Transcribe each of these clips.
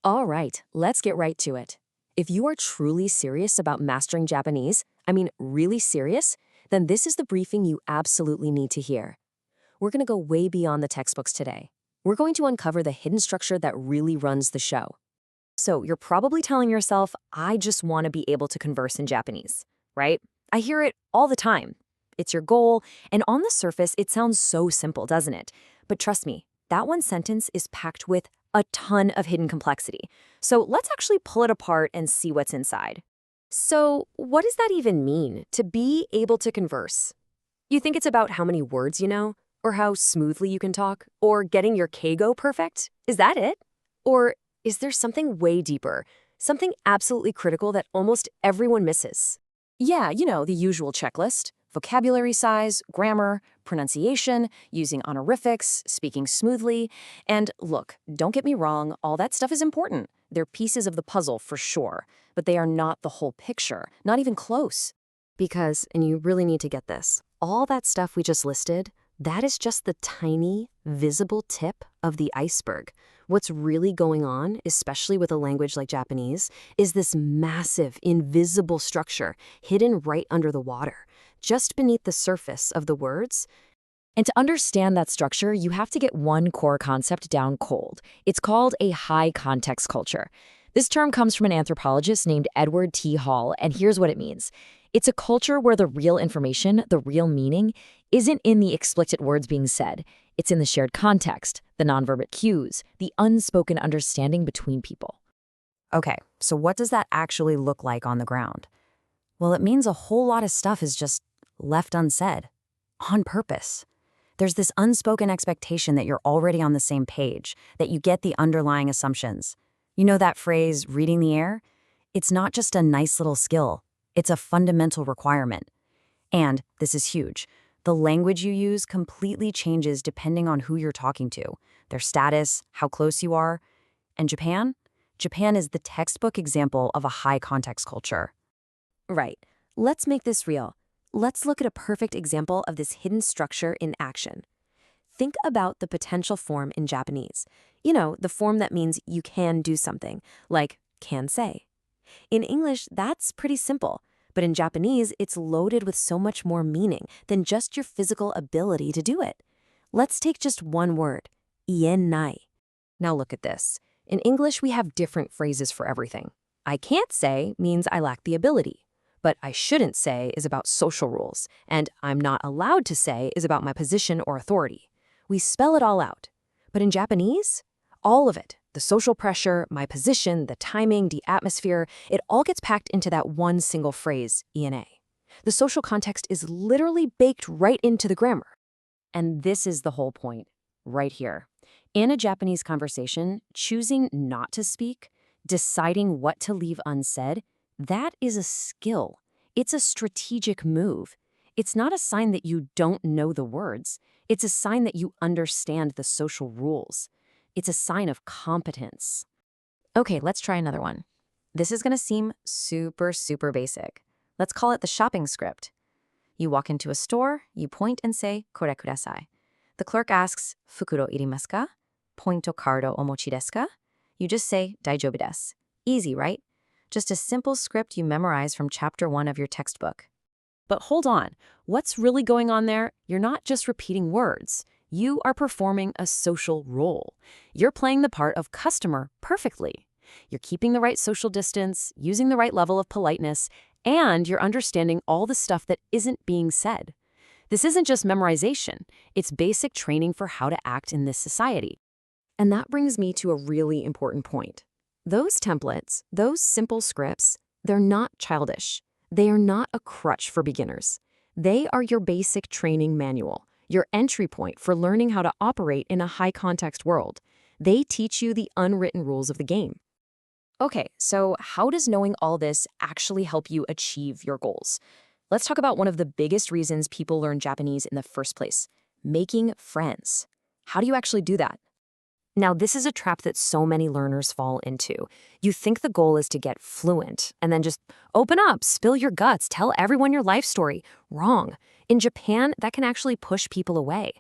All right, let's get right to it. If you are truly serious about mastering Japanese, I mean really serious, then this is the briefing you absolutely need to hear. We're going to go way beyond the textbooks today. We're going to uncover the hidden structure that really runs the show. So you're probably telling yourself, I just want to be able to converse in Japanese, right? I hear it all the time. It's your goal, and on the surface, it sounds so simple, doesn't it? But trust me, that one sentence is packed with a ton of hidden complexity. So let's actually pull it apart and see what's inside. So what does that even mean, to be able to converse? You think it's about how many words you know? Or how smoothly you can talk? Or getting your keigo perfect? Is that it? Or is there something way deeper? Something absolutely critical that almost everyone misses? Yeah, the usual checklist. Vocabulary size, grammar, pronunciation, using honorifics, speaking smoothly. And look, don't get me wrong, all that stuff is important. They're pieces of the puzzle for sure, but they are not the whole picture, not even close. Because, and you really need to get this, all that stuff we just listed, that is just the tiny, visible tip of the iceberg. What's really going on, especially with a language like Japanese, is this massive, invisible structure hidden right under the water, just beneath the surface of the words. And to understand that structure, you have to get one core concept down cold. It's called a high context culture. This term comes from an anthropologist named Edward T. Hall, and here's what it means. It's a culture where the real information, the real meaning, isn't in the explicit words being said. It's in the shared context, the nonverbal cues, the unspoken understanding between people. Okay, so what does that actually look like on the ground? Well, it means a whole lot of stuff is just left unsaid, on purpose. There's this unspoken expectation that you're already on the same page, that you get the underlying assumptions. You know that phrase, reading the air? It's not just a nice little skill. It's a fundamental requirement. And, this is huge, the language you use completely changes depending on who you're talking to, their status, how close you are. And Japan? Japan is the textbook example of a high context culture. Right. Let's make this real. Let's look at a perfect example of this hidden structure in action. Think about the potential form in Japanese. The form that means you can do something, like can say. In English, that's pretty simple, but in Japanese, it's loaded with so much more meaning than just your physical ability to do it. Let's take just one word, ienai. Now look at this. In English, we have different phrases for everything. I can't say means I lack the ability. But I shouldn't say is about social rules, and I'm not allowed to say is about my position or authority. We spell it all out. But in Japanese, all of it, the social pressure, my position, the timing, the atmosphere, it all gets packed into that one single phrase, ena. The social context is literally baked right into the grammar. And this is the whole point, right here. In a Japanese conversation, choosing not to speak, deciding what to leave unsaid, that is a skill. It's a strategic move. It's not a sign that you don't know the words. It's a sign that you understand the social rules. It's a sign of competence. Okay, let's try another one. This is going to seem super, super basic. Let's call it the shopping script. You walk into a store, you point and say, "Kore kudasai." The clerk asks, "Fukuro irimasu ka? Pointo cardo omochi desu ka?" You just say, "Daijoubu desu." Easy, right? Just a simple script you memorize from chapter 1 of your textbook. But hold on, what's really going on there? You're not just repeating words. You are performing a social role. You're playing the part of customer perfectly. You're keeping the right social distance, using the right level of politeness, and you're understanding all the stuff that isn't being said. This isn't just memorization. It's basic training for how to act in this society. And that brings me to a really important point. Those templates, those simple scripts, they're not childish. They are not a crutch for beginners. They are your basic training manual, your entry point for learning how to operate in a high-context world. They teach you the unwritten rules of the game. Okay, so how does knowing all this actually help you achieve your goals? Let's talk about one of the biggest reasons people learn Japanese in the first place, making friends. How do you actually do that? Now, this is a trap that so many learners fall into. You think the goal is to get fluent and then just open up, spill your guts, tell everyone your life story. Wrong. In Japan, that can actually push people away.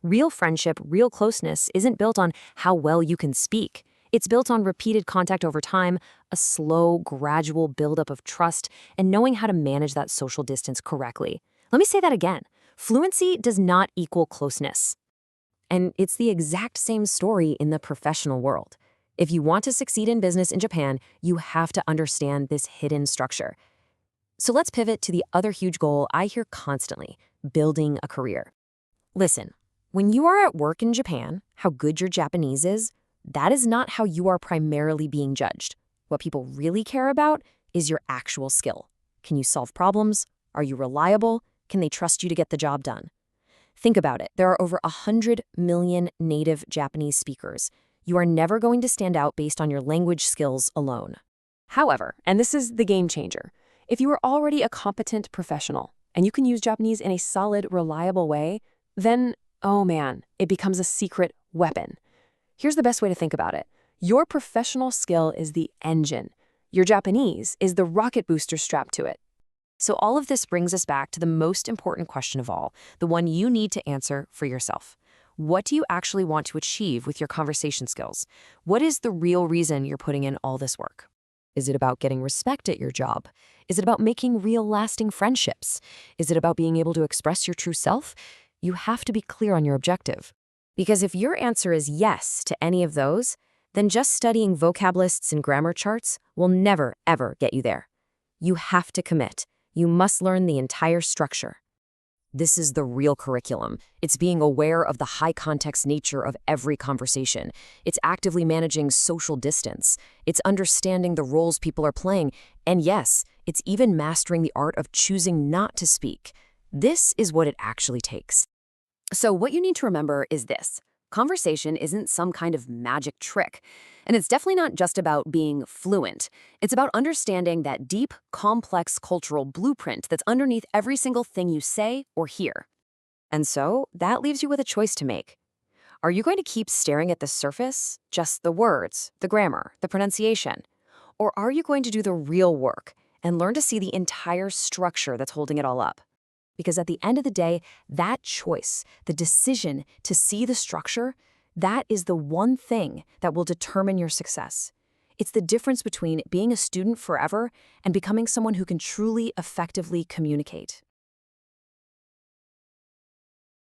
Real friendship, real closeness isn't built on how well you can speak. It's built on repeated contact over time, a slow, gradual buildup of trust, and knowing how to manage that social distance correctly. Let me say that again. Fluency does not equal closeness. And it's the exact same story in the professional world. If you want to succeed in business in Japan, you have to understand this hidden structure. So let's pivot to the other huge goal I hear constantly, building a career. Listen, when you are at work in Japan, how good your Japanese is, that is not how you are primarily being judged. What people really care about is your actual skill. Can you solve problems? Are you reliable? Can they trust you to get the job done? Think about it. There are over 100 million native Japanese speakers. You are never going to stand out based on your language skills alone. However, and this is the game changer, if you are already a competent professional and you can use Japanese in a solid, reliable way, then, oh man, it becomes a secret weapon. Here's the best way to think about it. Your professional skill is the engine. Your Japanese is the rocket booster strapped to it. So all of this brings us back to the most important question of all, the one you need to answer for yourself. What do you actually want to achieve with your conversation skills? What is the real reason you're putting in all this work? Is it about getting respect at your job? Is it about making real lasting friendships? Is it about being able to express your true self? You have to be clear on your objective. Because if your answer is yes to any of those, then just studying vocab lists and grammar charts will never, ever get you there. You have to commit. You must learn the entire structure. This is the real curriculum. It's being aware of the high-context nature of every conversation. It's actively managing social distance. It's understanding the roles people are playing. And yes, it's even mastering the art of choosing not to speak. This is what it actually takes. So what you need to remember is this. Conversation isn't some kind of magic trick. And it's definitely not just about being fluent. It's about understanding that deep, complex cultural blueprint that's underneath every single thing you say or hear. And so that leaves you with a choice to make. Are you going to keep staring at the surface, just the words, the grammar, the pronunciation? Or are you going to do the real work and learn to see the entire structure that's holding it all up? Because at the end of the day, that choice, the decision to see the structure, that is the one thing that will determine your success. It's the difference between being a student forever and becoming someone who can truly effectively communicate.